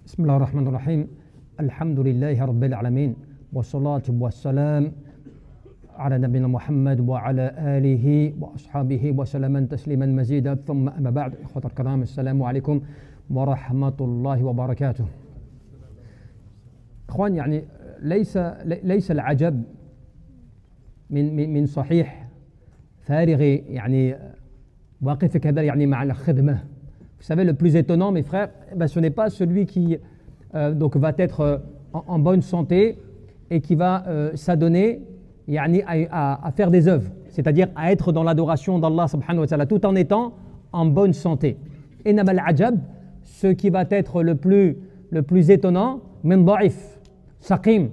بسم الله الرحمن الرحيم الحمد لله رب العالمين والصلاة والسلام على نبينا محمد وعلى آله وأصحابه وسلم تسليما مزيدا ثم أما بعد إخوة الكرام السلام عليكم ورحمة الله وبركاته. إخوان يعني ليس العجب من صحيح فارغ يعني واقف كذا يعني مع الخدمة. Vous savez, le plus étonnant, mes frères, ce n'est pas celui qui donc va être en bonne santé et qui va s'adonner à faire des œuvres, c'est-à-dire à être dans l'adoration d'Allah subhanahu wa ta'ala, tout en étant en bonne santé. Et Namal Ajab, ce qui va être le plus étonnant, min da'if, saqim,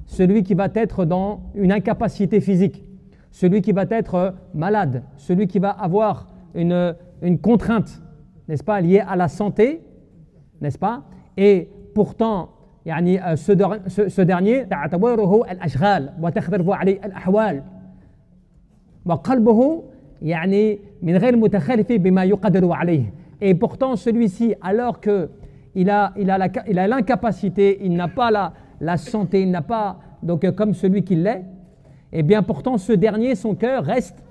celui qui va être dans une incapacité physique, celui qui va être malade, celui qui va avoir une contrainte, n'est-ce pas, liée à la santé, n'est-ce pas, et pourtant ce dernier تعتبره الأشغال وتخرب عليه الأحوال وقلبه من غير متخلف بما يقدر عليه. Et pourtant celui-ci, alors que il a l'incapacité, il n'a pas la santé, il n'a pas donc comme celui qui l'est, et bien pourtant ce dernier, son cœur reste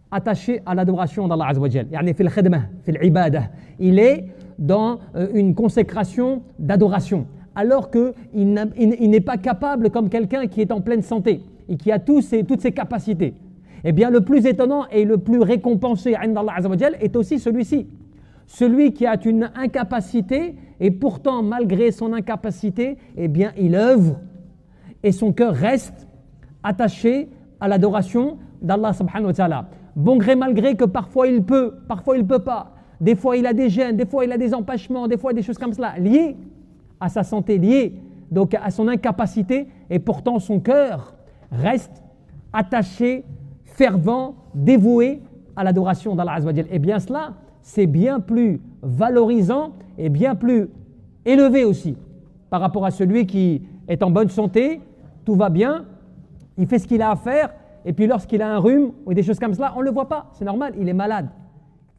attaché à l'adoration d'Allah Azza wa Jal, fil khidmah, fil ibadah. Il est dans une consécration d'adoration, alors qu'il n'est pas capable comme quelqu'un qui est en pleine santé et qui a toutes ses capacités. Eh bien le plus étonnant et le plus récompensé d'Allah Azza wa Jal est aussi celui-ci, celui qui a une incapacité et pourtant malgré son incapacité, eh bien il œuvre et son cœur reste attaché à l'adoration d'Allah subhanahu wa ta'ala. Bon gré mal gré que parfois il peut pas. Des fois il a des gênes, des fois il a des empêchements, des fois des choses comme cela liées à sa santé, liées donc à son incapacité, et pourtant son cœur reste attaché, fervent, dévoué à l'adoration d'Allah Azza wa Jal. Et bien cela, c'est bien plus valorisant et bien plus élevé aussi par rapport à celui qui est en bonne santé, tout va bien, il fait ce qu'il a à faire. Et puis lorsqu'il a un rhume ou des choses comme cela, on ne le voit pas, c'est normal, il est malade.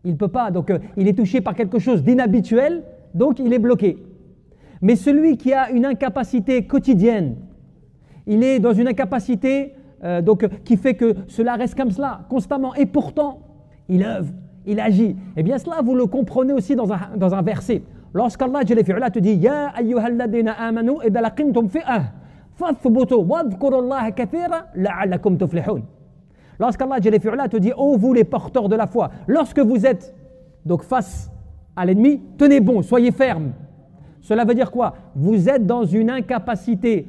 Il ne peut pas, donc il est touché par quelque chose d'inhabituel, donc il est bloqué. Mais celui qui a une incapacité quotidienne, il est dans une incapacité qui fait que cela reste comme cela, constamment, et pourtant, il œuvre, il agit. Et bien cela, vous le comprenez aussi dans un verset. Lorsqu'Allah te dit « Ya ayyuhalladina amanu idha laqimtum fi'ah » Lorsqu'Allah te dit ô vous les porteurs de la foi, lorsque vous êtes donc face à l'ennemi, tenez bon, soyez fermes. Cela veut dire quoi? Vous êtes dans une incapacité,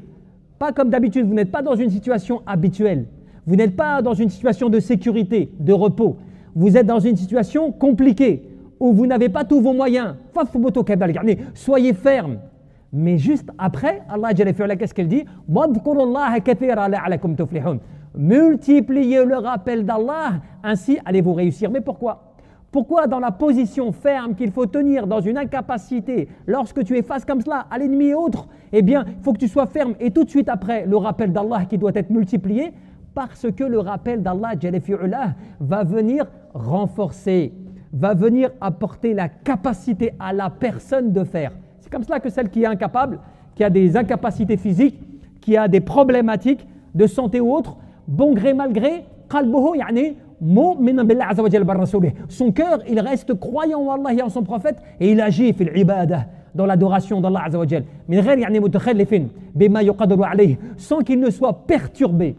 pas comme d'habitude, vous n'êtes pas dans une situation habituelle, vous n'êtes pas dans une situation de sécurité, de repos, vous êtes dans une situation compliquée où vous n'avez pas tous vos moyens. Soyez fermes. Mais juste après, Allah qu'est-ce qu'elle dit? Multipliez le rappel d'Allah, ainsi allez-vous réussir. Mais pourquoi? Pourquoi dans la position ferme qu'il faut tenir dans une incapacité, lorsque tu es face comme cela à l'ennemi et autres, eh bien, il faut que tu sois ferme. Et tout de suite après, le rappel d'Allah qui doit être multiplié, parce que le rappel d'Allah va venir renforcer, va venir apporter la capacité à la personne de faire. C'est comme cela que celle qui est incapable, qui a des incapacités physiques, qui a des problématiques de santé ou autres, bon gré mal gré, son cœur, il reste croyant en Allah et en son prophète et il agit dans l'adoration d'Allah Azza wa Jal, sans qu'il ne soit perturbé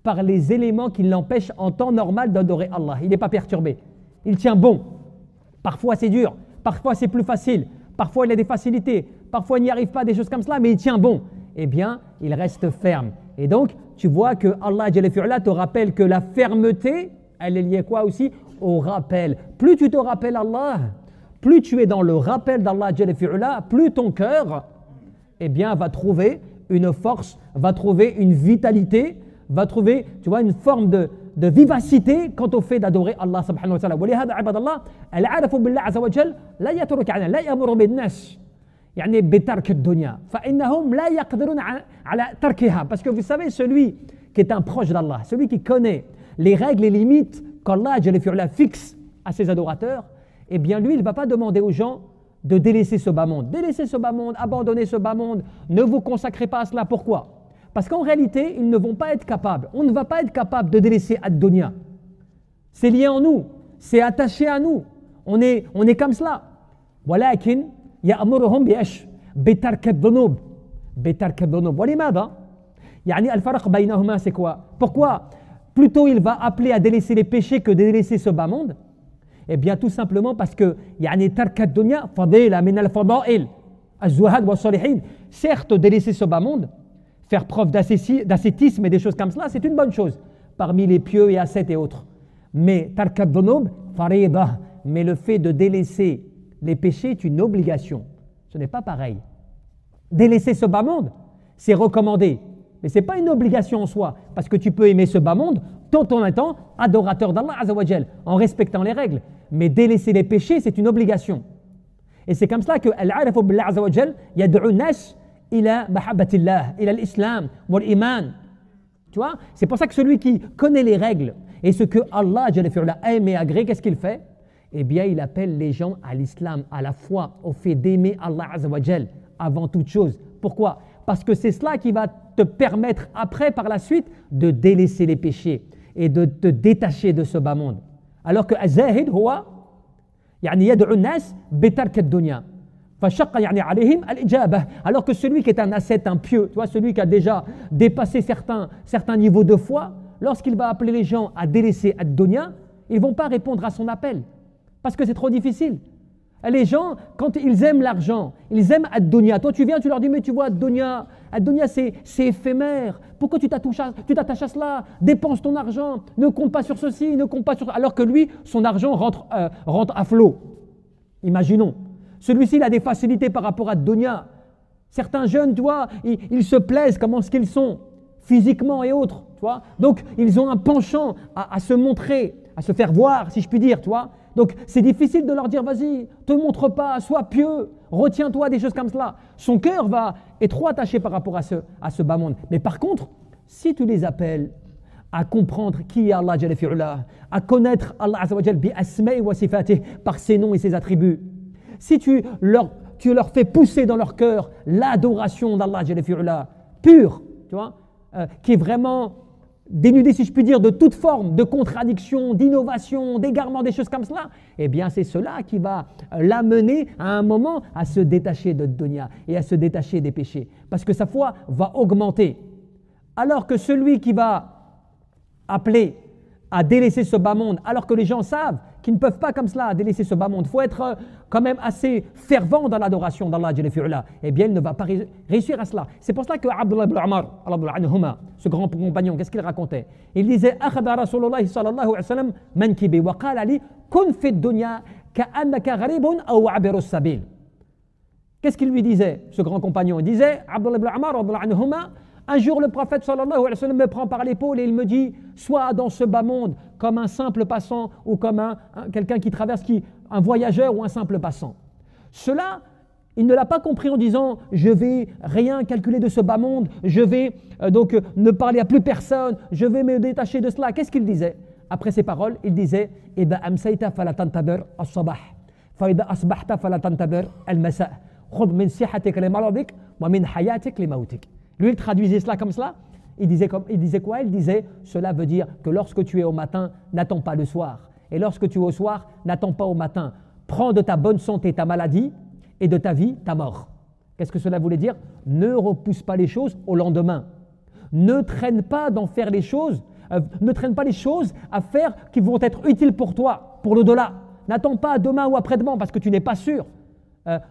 par les éléments qui l'empêchent en temps normal d'adorer Allah. Il n'est pas perturbé, il tient bon. Parfois c'est dur, parfois c'est plus facile. Parfois il a des facilités, parfois il n'y arrive pas, des choses comme cela, mais il tient bon. Eh bien, il reste ferme. Et donc, tu vois que Allah te rappelle que la fermeté, elle est liée quoi aussi? Au rappel. Plus tu te rappelles Allah, plus tu es dans le rappel d'Allah, plus ton cœur, eh bien, va trouver une force, va trouver une vitalité, va trouver, tu vois, une forme de vivacité quant au fait d'adorer Allah subhanahu wa ta'ala. ولهذا عباد الله العارف بالله عز وجل لا يترك عنا لا يأمر بالناس بترك الدنيا فإنهم لا يقدرون على تركها. Parce que vous savez, celui qui est un proche d'Allah, celui qui connaît les règles et limites qu'Allah fixe à ses adorateurs, eh bien lui, il ne va pas demander aux gens de délaisser ce bas monde. Délaissez ce bas monde, abandonnez ce bas monde, ne vous consacrez pas à cela. Pourquoi? Parce qu'en réalité, ils ne vont pas être capables. On ne va pas être capable de délaisser ad-dunya. C'est lié en nous, c'est attaché à nous. On est comme cela. ولكن يأمرهم بإيش؟ بترك الذنوب. بترك الذنوب. ولماذا؟ يعني الفرق بينهما c'est quoi? Pourquoi? Plutôt il va appeler à délaisser les péchés que de délaisser ce bas monde. Eh bien tout simplement parce que يعني ترك الدنيا فضيلة من الفضائل الزهاد والصالحين. Certes délaisser ce bas monde, faire preuve d'ascétisme et des choses comme cela, c'est une bonne chose parmi les pieux et ascètes et autres. Mais ترك الذنوب فريضة. Mais le fait de délaisser les péchés est une obligation. Ce n'est pas pareil. Délaisser ce bas monde, c'est recommandé. Mais ce n'est pas une obligation en soi, parce que tu peux aimer ce bas monde tout en étant adorateur d'Allah Azzawajal, en respectant les règles. Mais délaisser les péchés, c'est une obligation. Et c'est comme cela que Al-Arifu Billah Azzawajal yad'u nas ila mahabbatillah, ila l'islam, wal iman. Tu vois? C'est pour ça que celui qui connaît les règles et ce que Allah aime et agrée, qu'est-ce qu'il fait? Eh bien, il appelle les gens à l'islam, à la foi, au fait d'aimer Allah Azzawajal avant toute chose. Pourquoi? Parce que c'est cela qui va te permettre après, par la suite, de délaisser les péchés et de te détacher de ce bas monde. Alors que Zahid, huwa, yani yad'u nas bitark ad-dunya. Fashaqqa yani alayhim al-ijabah. Alors que celui qui est un ascète, un pieux, tu vois, celui qui a déjà dépassé certains niveaux de foi, lorsqu'il va appeler les gens à délaisser ad-dunya, ils ne vont pas répondre à son appel. Parce que c'est trop difficile. Les gens, quand ils aiment l'argent, ils aiment ad-dunya. Toi, tu viens, tu leur dis, mais tu vois, ad-dunya c'est éphémère. Pourquoi tu t'attaches à cela? Dépense ton argent, ne compte pas sur ceci, ne compte pas sur... Alors que lui, son argent rentre à flot. Imaginons. Celui-ci, il a des facilités par rapport à ad-dunya. Certains jeunes, tu vois, ils se plaisent, comment est-ce qu'ils sont, physiquement et autres. Tu vois. Donc, ils ont un penchant à se montrer, à se faire voir, si je puis dire, tu vois. Donc, c'est difficile de leur dire, vas-y, te montre pas, sois pieux, retiens-toi, des choses comme cela. Son cœur est trop attaché par rapport à ce bas monde. Mais par contre, si tu les appelles à comprendre qui est Allah Jalla fi'ula, à connaître Allah Azzawajal bi asma'i wa sifatih, par ses noms et ses attributs, si tu leur fais pousser dans leur cœur l'adoration d'Allah Jalla fi'ula, pure, tu vois, qui est vraiment dénudé, si je puis dire, de toute forme de contradiction, d'innovation, d'égarement, des choses comme cela, eh bien c'est cela qui va l'amener à un moment à se détacher de dunya et à se détacher des péchés. Parce que sa foi va augmenter. Alors que celui qui va appeler à délaisser ce bas monde, alors que les gens savent qu'ils ne peuvent pas comme cela délaisser ce bas monde, il faut être quand même assez fervent dans l'adoration d'Allah Jalla fi'ula, eh bien il ne va pas réussir à cela. C'est pour cela que Abdullah ibn Umar, ce grand compagnon, qu'est-ce qu'il racontait? Il disait akhadha Rasulullah sallallahu alayhi wa sallam mankibi wa qala li kun fi dunya ka'annaka gharibun aw 'abiru as-sabil. Qu'est-ce qu'il lui disait, ce grand compagnon? Il disait, Abdullah ibn Umar, un jour le prophète sallallahu alayhi wa sallam me prend par l'épaule et il me dit, sois dans ce bas monde comme un simple passant ou comme quelqu'un qui traverse, un voyageur ou un simple passant. Cela, il ne l'a pas compris en disant, je vais rien calculer de ce bas monde, je vais donc ne parler à plus personne, je vais me détacher de cela. Qu'est-ce qu'il disait? Après ces paroles, il disait, إذا أمسيت فلا تنتظر الصباح فإذا أصبحت فلا تنتظر المساء خذ من صحتك لمرضك ومن حياتك لموتك. Lui, il traduisait cela comme cela. Il disait quoi? Il disait, cela veut dire que lorsque tu es au matin, n'attends pas le soir. Et lorsque tu es au soir, n'attends pas au matin. Prends de ta bonne santé ta maladie et de ta vie ta mort. Qu'est-ce que cela voulait dire? Ne repousse pas les choses au lendemain. Ne traîne pas d'en faire les choses, ne traîne pas les choses à faire qui vont être utiles pour toi, pour l'au-delà. N'attends pas demain ou après-demain parce que tu n'es pas sûr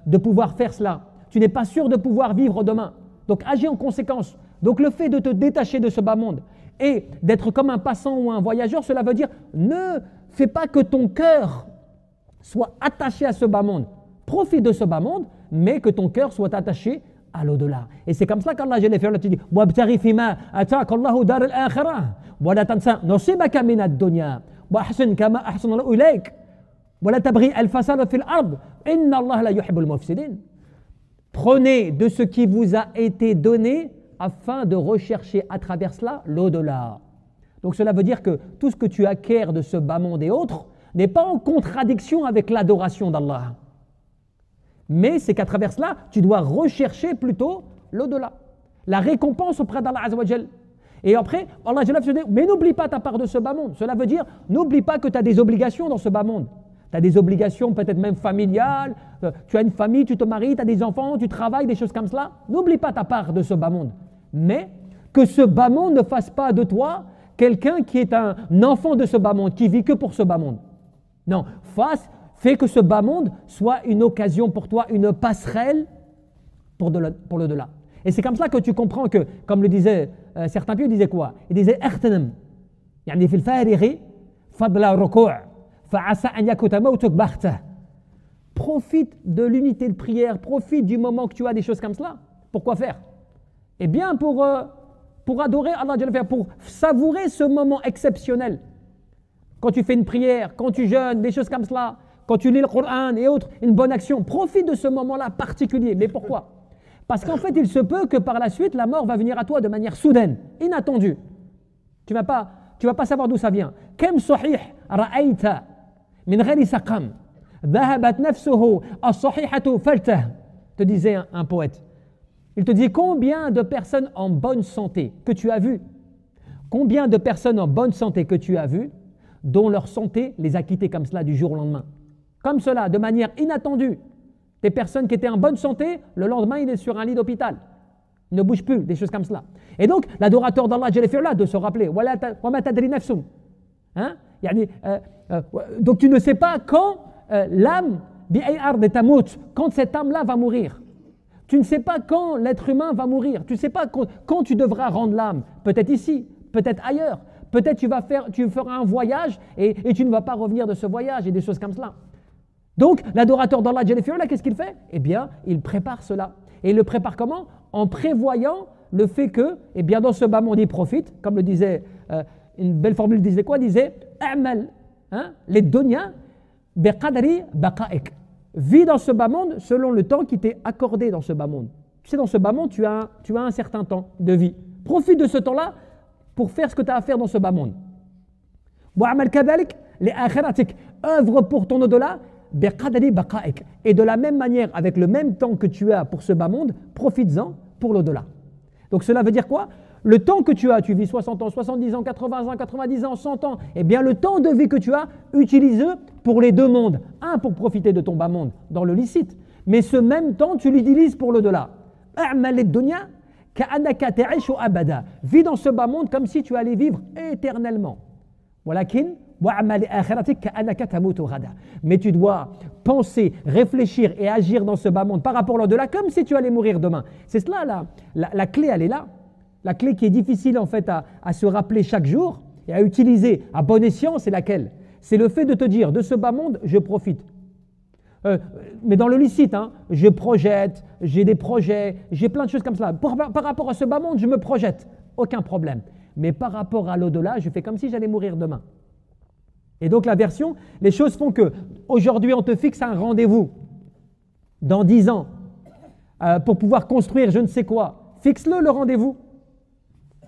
de pouvoir faire cela. Tu n'es pas sûr de pouvoir vivre demain. Donc agis en conséquence. Donc le fait de te détacher de ce bas monde et d'être comme un passant ou un voyageur, cela veut dire ne fais pas que ton cœur soit attaché à ce bas monde. Profite de ce bas monde, mais que ton cœur soit attaché à l'au-delà. Et c'est comme ça qu'Allah te dit وَابْتَغِ فِيمَا أَتَاكَ اللَّهُ دَارَ الْآخِرَةِ وَلَا تَنْسَ نَصِيبَكَ مِنَ الدُّنْيَا وَأَحْسِنْ كَمَا أَحْسَنَ اللَّهُ إِلَيْكَ وَلَا تَبْغِ الْفَسَادَ فِي الْأَرْضِ إِنَّ اللَّهَ لَا يُحِبُّ الْمُفْسِدِينَ. Prenez de ce qui vous a été donné afin de rechercher à travers cela l'au-delà. Donc cela veut dire que tout ce que tu acquiers de ce bas monde et autres n'est pas en contradiction avec l'adoration d'Allah. Mais c'est qu'à travers cela, tu dois rechercher plutôt l'au-delà. La récompense auprès d'Allah Azza wa Jal. Et après, Allah Jalla dit, mais n'oublie pas ta part de ce bas monde. Cela veut dire, n'oublie pas que tu as des obligations dans ce bas monde. Tu as des obligations peut-être même familiales, tu as une famille, tu te maries, tu as des enfants, tu travailles, des choses comme cela. N'oublie pas ta part de ce bas monde. Mais que ce bas monde ne fasse pas de toi quelqu'un qui est un enfant de ce bas monde, qui vit que pour ce bas monde. Non, fais que ce bas monde soit une occasion pour toi, une passerelle pour l'au-delà. Et c'est comme ça que tu comprends que, comme le disaient certains pieux, ils disaient quoi? Ils disaient اغتنم يعني في الفارغ فضل ركوع فعسى أن يكون موتك بغتة. Profite de l'unité de prière, profite du moment que tu as des choses comme cela. Pourquoi faire? Eh bien pour adorer Allah, pour savourer ce moment exceptionnel. Quand tu fais une prière, quand tu jeûnes, des choses comme cela, quand tu lis le Coran et autres, une bonne action, profite de ce moment-là particulier. Mais pourquoi? Parce qu'en fait, il se peut que par la suite, la mort va venir à toi de manière soudaine, inattendue. Tu vas pas savoir d'où ça vient. Kem sahih ra'ayta min ghayri saqam dhahabat nafsuhu as-sahihatu faltah, te disait un poète. Il te dit combien de personnes en bonne santé que tu as vues, combien de personnes en bonne santé que tu as vues, dont leur santé les a quittés comme cela du jour au lendemain. Comme cela, de manière inattendue. Des personnes qui étaient en bonne santé, le lendemain, il est sur un lit d'hôpital. Il ne bouge plus, des choses comme cela. Et donc, l'adorateur d'Allah, de se rappeler, hein? Donc, tu ne sais pas quand l'âme, quand cette âme-là va mourir. Tu ne sais pas quand l'être humain va mourir. Tu ne sais pas quand tu devras rendre l'âme. Peut-être ici, peut-être ailleurs. Peut-être tu feras un voyage et tu ne vas pas revenir de ce voyage et des choses comme cela. Donc, l'adorateur d'Allah, qu'est-ce qu'il fait? Eh bien, il prépare cela. Et il le prépare comment? En prévoyant le fait que, eh bien, dans ce bas monde, il profite. Comme le disait, une belle formule disait quoi? Il disait A'mal, hein, les dunya biqadri baqa'ik. Vis dans ce bas monde selon le temps qui t'est accordé dans ce bas monde. Tu sais, dans ce bas monde, tu as un certain temps de vie. Profite de ce temps-là pour faire ce que tu as à faire dans ce bas monde. Wa'amal kadhalik li akhiratik. Œuvre pour ton au-delà. Et de la même manière, avec le même temps que tu as pour ce bas monde, profites-en pour l'au-delà. Donc cela veut dire quoi? Le temps que tu as, tu vis 60 ans, 70 ans, 80 ans, 90 ans, 100 ans, eh bien le temps de vie que tu as, utilise-le pour les deux mondes. Un, pour profiter de ton bas monde dans le licite, mais ce même temps, tu l'utilises pour l'au-delà. Vis dans ce bas monde comme si tu allais vivre éternellement. Mais tu dois penser, réfléchir et agir dans ce bas monde par rapport à l'au-delà comme si tu allais mourir demain. C'est cela la clé, elle est là. La clé qui est difficile en fait à se rappeler chaque jour et à utiliser à bon escient, c'est laquelle? C'est le fait de te dire, de ce bas monde, je profite. Mais dans le licite, hein, je projette, j'ai des projets, j'ai plein de choses comme cela. Par rapport à ce bas monde, je me projette, aucun problème. Mais par rapport à l'au-delà, je fais comme si j'allais mourir demain. Et donc la version, les choses font que aujourd'hui on te fixe un rendez-vous dans 10 ans pour pouvoir construire je ne sais quoi. Fixe-le le rendez-vous.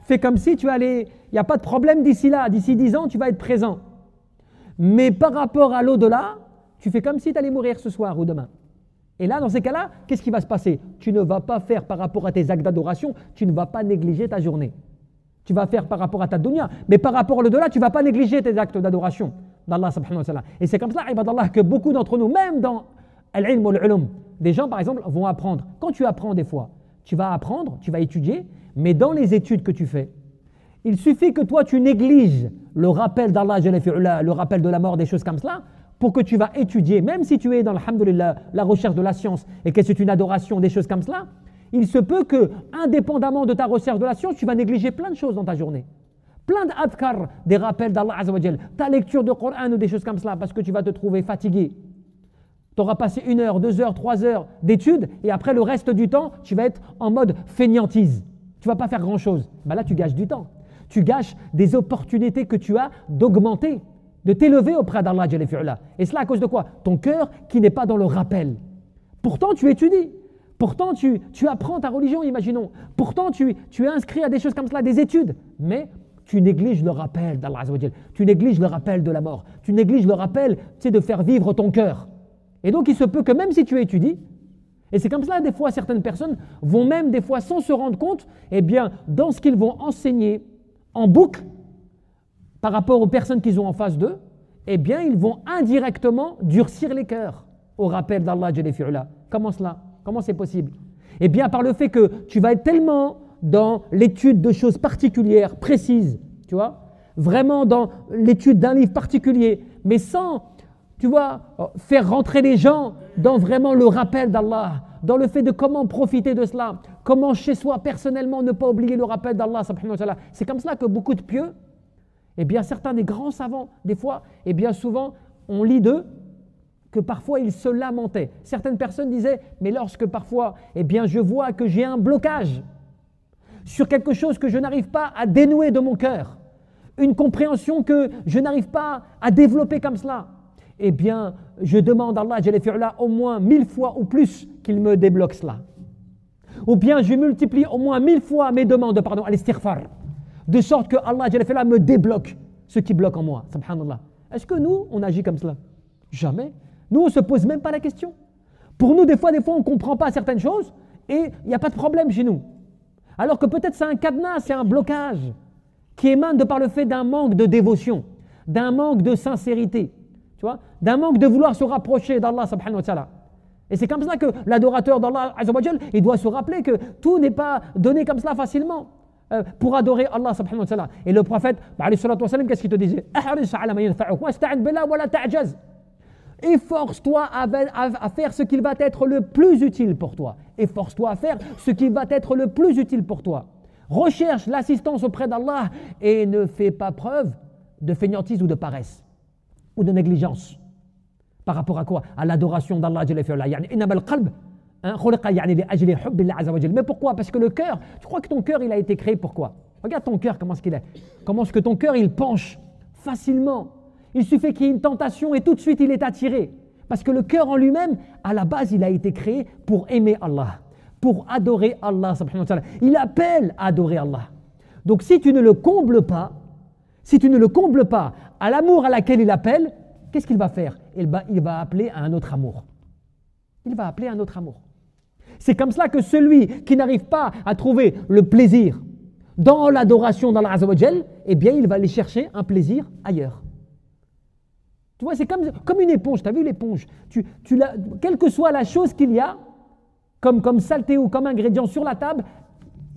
Fais comme si tu allais, il n'y a pas de problème d'ici là, d'ici 10 ans tu vas être présent. Mais par rapport à l'au-delà, tu fais comme si tu allais mourir ce soir ou demain. Et là, dans ces cas-là, qu'est-ce qui va se passer? Tu ne vas pas faire par rapport à tes actes d'adoration, tu ne vas pas négliger ta journée. Tu vas faire par rapport à ta dunya, mais par rapport à l'au-delà, tu ne vas pas négliger tes actes d'adoration d'Allah subhanahu wa ta'ala. Et c'est comme cela, ibadallah, que beaucoup d'entre nous, même dans al-ilm ou al-ulum, des gens par exemple vont apprendre. Quand tu apprends des fois, tu vas apprendre, tu vas étudier, mais dans les études que tu fais, il suffit que toi tu négliges le rappel d'Allah, le rappel de la mort, des choses comme cela, pour que tu vas étudier, même si tu es dans alhamdulillah, la recherche de la science et que c'est une adoration, des choses comme cela, il se peut que, indépendamment de ta recherche de la science, tu vas négliger plein de choses dans ta journée. Plein d'adhkar, des rappels d'Allah Azza wa Jal, ta lecture de Coran ou des choses comme cela, parce que tu vas te trouver fatigué. Tu auras passé 1 heure, 2 heures, 3 heures d'études, et après le reste du temps, tu vas être en mode fainéantise. Tu ne vas pas faire grand-chose. Ben là, tu gâches du temps. Tu gâches des opportunités que tu as d'augmenter, de t'élever auprès d'Allah Jalla fi'ula. Et cela à cause de quoi? Ton cœur qui n'est pas dans le rappel. Pourtant, tu étudies. Pourtant, tu apprends ta religion, imaginons. Pourtant, tu es inscrit à des choses comme cela, des études. Mais tu négliges le rappel d'Allah Azza wa Jal. Tu négliges le rappel de la mort. Tu négliges le rappel, de faire vivre ton cœur. Et donc, il se peut que même si tu étudies, Et c'est comme cela, des fois, certaines personnes vont même, des fois, sans se rendre compte, eh bien, dans ce qu'ils vont enseigner en boucle, par rapport aux personnes qu'ils ont en face d'eux, eh bien, ils vont indirectement durcir les cœurs au rappel d'Allah Jalla fi'ula. Comment cela? Comment c'est possible? Eh bien, par le fait que tu vas être tellement dans l'étude de choses particulières, précises, tu vois, vraiment dans l'étude d'un livre particulier, mais sans, tu vois, faire rentrer les gens dans vraiment le rappel d'Allah, dans le fait de comment profiter de cela, comment chez soi personnellement ne pas oublier le rappel d'Allah subhanahu wa ta'ala. C'est comme cela que beaucoup de pieux, eh bien certains des grands savants, des fois, eh bien souvent, on lit d'eux que parfois ils se lamentaient. Certaines personnes disaient, mais lorsque parfois, eh bien je vois que j'ai un blocage sur quelque chose que je n'arrive pas à dénouer de mon cœur, une compréhension que je n'arrive pas à développer comme cela, eh bien, je demande à Allah Jalla fi'ula au moins 1000 fois ou plus qu'il me débloque cela. Ou bien je multiplie au moins 1000 fois mes demandes, pardon, à l'istighfar, de sorte que Allah Jalla fi'ula me débloque ce qui bloque en moi. Subhanallah. Est-ce que nous, on agit comme cela? Jamais. Nous, on ne se pose même pas la question. Pour nous, des fois, on ne comprend pas certaines choses et il n'y a pas de problème chez nous. Alors que peut-être c'est un cadenas, c'est un blocage qui émane de par le fait d'un manque de dévotion, d'un manque de sincérité, tu vois, d'un manque de vouloir se rapprocher d'Allah subhanahu wa ta'ala. Et c'est comme ça que l'adorateur d'Allah azza wa jal, il doit se rappeler que tout n'est pas donné comme cela facilement pour adorer Allah subhanahu wa ta'ala. Et le prophète, qu'est-ce qu'il te disait? Efforce-toi à faire ce qui va être le plus utile pour toi. Efforce-toi à faire ce qui va être le plus utile pour toi. Recherche l'assistance auprès d'Allah et ne fais pas preuve de fainéantise ou de paresse ou de négligence. Par rapport à quoi? À l'adoration d'Allah. Mais pourquoi? Parce que le cœur, tu crois que ton cœur il a été créé pour quoi? Regarde ton cœur, comment est-ce qu'il est. Comment est-ce que ton cœur il penche facilement. Il suffit qu'il y ait une tentation et tout de suite il est attiré. Parce que le cœur en lui-même, à la base, il a été créé pour aimer Allah, pour adorer Allah subhanahu wa ta'ala. Il appelle à adorer Allah. Donc si tu ne le combles pas, à l'amour à laquelle il appelle, qu'est-ce qu'il va faire? Il va appeler à un autre amour. Il va appeler à un autre amour. C'est comme cela que celui qui n'arrive pas à trouver le plaisir dans l'adoration d'Allah azza wa jal, eh bien il va aller chercher un plaisir ailleurs. Tu vois, c'est comme une éponge. Tu as vu l'éponge? Quelle que soit la chose qu'il y a, comme saleté ou comme ingrédient sur la table,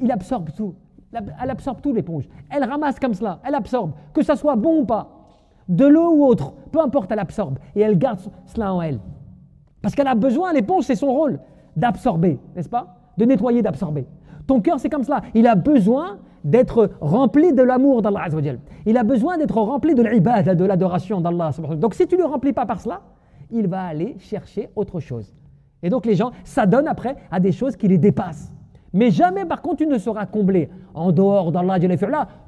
il absorbe tout. Elle absorbe tout, l'éponge. Elle ramasse comme cela, elle absorbe. Que ça soit bon ou pas, de l'eau ou autre, peu importe, elle absorbe. Et elle garde cela en elle. Parce qu'elle a besoin, l'éponge, c'est son rôle, d'absorber, n'est-ce pas? De nettoyer, d'absorber. Ton cœur, c'est comme cela. Il a besoin d'être rempli de l'amour d'Allah azza wa jal. Il a besoin d'être rempli de l'ibad, de l'adoration d'Allah. Donc si tu ne le remplis pas par cela, il va aller chercher autre chose. Et donc les gens s'adonnent après à des choses qui les dépassent. Mais jamais par contre tu ne seras comblé. En dehors d'Allah,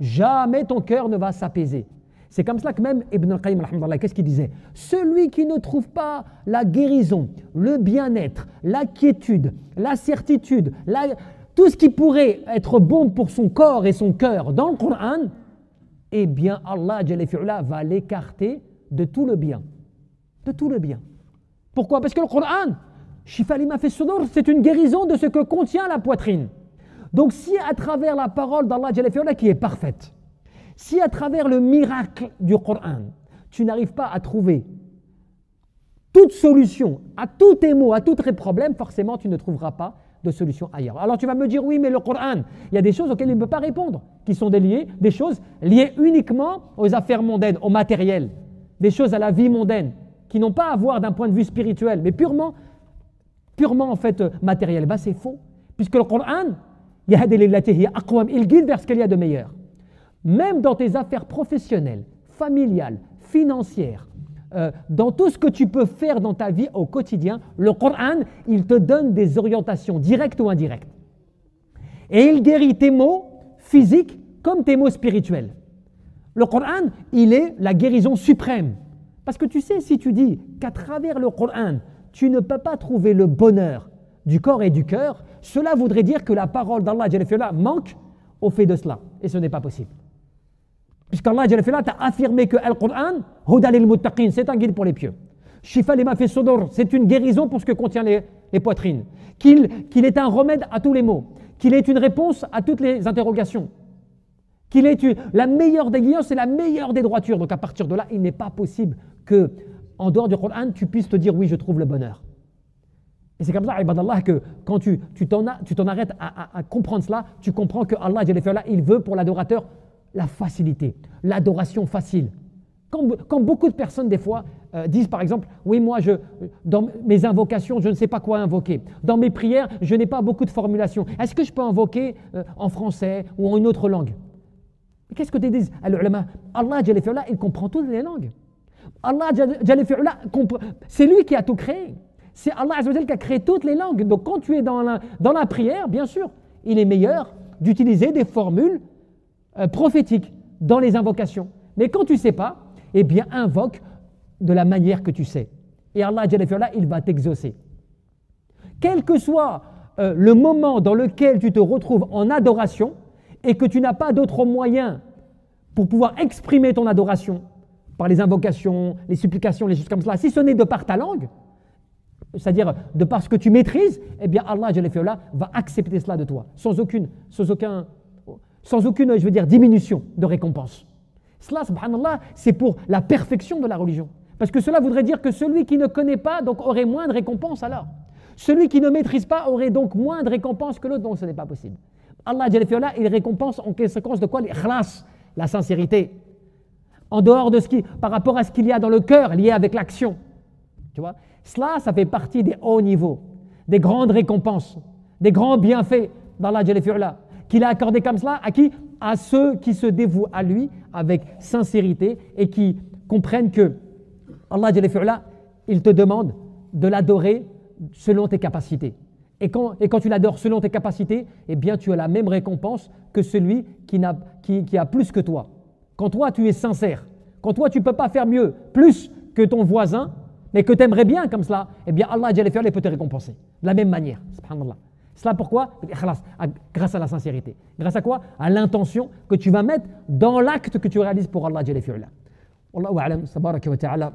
jamais ton cœur ne va s'apaiser. C'est comme cela que même Ibn al-Qayyim, qu'est-ce qu'il disait? Celui qui ne trouve pas la guérison, le bien-être, la quiétude, la certitude, tout ce qui pourrait être bon pour son corps et son cœur dans le Coran, eh bien Allah va l'écarter de tout le bien. De tout le bien. Pourquoi? Parce que le Coran, Shifa lima fi sudur, c'est une guérison de ce que contient la poitrine. Donc si à travers la parole d'Allah qui est parfaite, si à travers le miracle du Coran, tu n'arrives pas à trouver toute solution à tous tes maux, à tous tes problèmes, forcément tu ne trouveras pas de solution ailleurs. Alors tu vas me dire, oui, mais le Coran, il y a des choses auxquelles il ne peut pas répondre, qui sont des choses liées uniquement aux affaires mondaines, au matériel, des choses à la vie mondaine, qui n'ont pas à voir d'un point de vue spirituel, mais purement en fait matériel. Ben, c'est faux, puisque le Coran, il guide vers ce qu'il y a de meilleur. Même dans tes affaires professionnelles, familiales, financières, dans tout ce que tu peux faire dans ta vie au quotidien, le Coran, il te donne des orientations directes ou indirectes. Et il guérit tes maux physiques comme tes maux spirituels. Le Coran, il est la guérison suprême. Parce que tu sais, si tu dis qu'à travers le Coran, tu ne peux pas trouver le bonheur du corps et du cœur, cela voudrait dire que la parole d'Allah manque au fait de cela. Et ce n'est pas possible. Puisqu'Allah t'a affirmé que le Coran, Huda lil muttaqin, c'est un guide pour les pieux. Shifa lima fi sudur, c'est une guérison pour ce que contient les poitrines. qu'il est un remède à tous les maux, qu'il est une réponse à toutes les interrogations, qu'il est la meilleure des guidances et la meilleure des droitures. Donc à partir de là, il n'est pas possible que, en dehors du Coran, tu puisses te dire oui, je trouve le bonheur. Et c'est comme ça, ibadallah, que quand tu t'en arrêtes à comprendre cela, tu comprends que Allah, il veut pour l'adorateur la facilité, l'adoration facile. Quand beaucoup de personnes, des fois, disent par exemple, oui, moi, dans mes invocations, je ne sais pas quoi invoquer. Dans mes prières, je n'ai pas beaucoup de formulations. Est-ce que je peux invoquer en français ou en une autre langue? Qu'est-ce que tu dis? Allah, il comprend toutes les langues. Allah, c'est lui qui a tout créé. C'est Allah qui a créé toutes les langues. Donc quand tu es dans la prière, bien sûr, il est meilleur d'utiliser des formules prophétiques dans les invocations. Mais quand tu ne sais pas, eh bien invoque de la manière que tu sais. Et Allah, il va t'exaucer. Quel que soit le moment dans lequel tu te retrouves en adoration et que tu n'as pas d'autre moyen pour pouvoir exprimer ton adoration par les invocations, les supplications, les choses comme cela, si ce n'est de par ta langue, c'est-à-dire de par ce que tu maîtrises, eh bien Allah va accepter cela de toi, sans aucune, je veux dire, diminution de récompense. Cela, subhanallah, c'est pour la perfection de la religion. Parce que cela voudrait dire que celui qui ne connaît pas donc, aurait moins de récompense alors. Celui qui ne maîtrise pas aurait donc moins de récompense que l'autre, donc ce n'est pas possible. Allah, il récompense en conséquence de quoi? L'ikhlas, la sincérité. En dehors de par rapport à ce qu'il y a dans le cœur, lié avec l'action. Tu vois? Cela, ça fait partie des hauts niveaux, des grandes récompenses, des grands bienfaits d'Allah qu'il a accordé comme cela à qui? À ceux qui se dévouent à lui avec sincérité et qui comprennent que Allah, il te demande de l'adorer selon tes capacités. Et quand tu l'adores selon tes capacités, eh bien tu as la même récompense que celui qui a plus que toi. Quand toi tu es sincère, quand toi tu ne peux pas faire mieux, plus que ton voisin, mais que tu aimerais bien comme cela, eh bien Allah peut te récompenser de la même manière. Subhanallah. Cela pourquoi? Grâce à la sincérité. Grâce à quoi? À l'intention que tu vas mettre dans l'acte que tu réalises pour Allah. Wallahu a'lam, tabaraka wa ta'ala.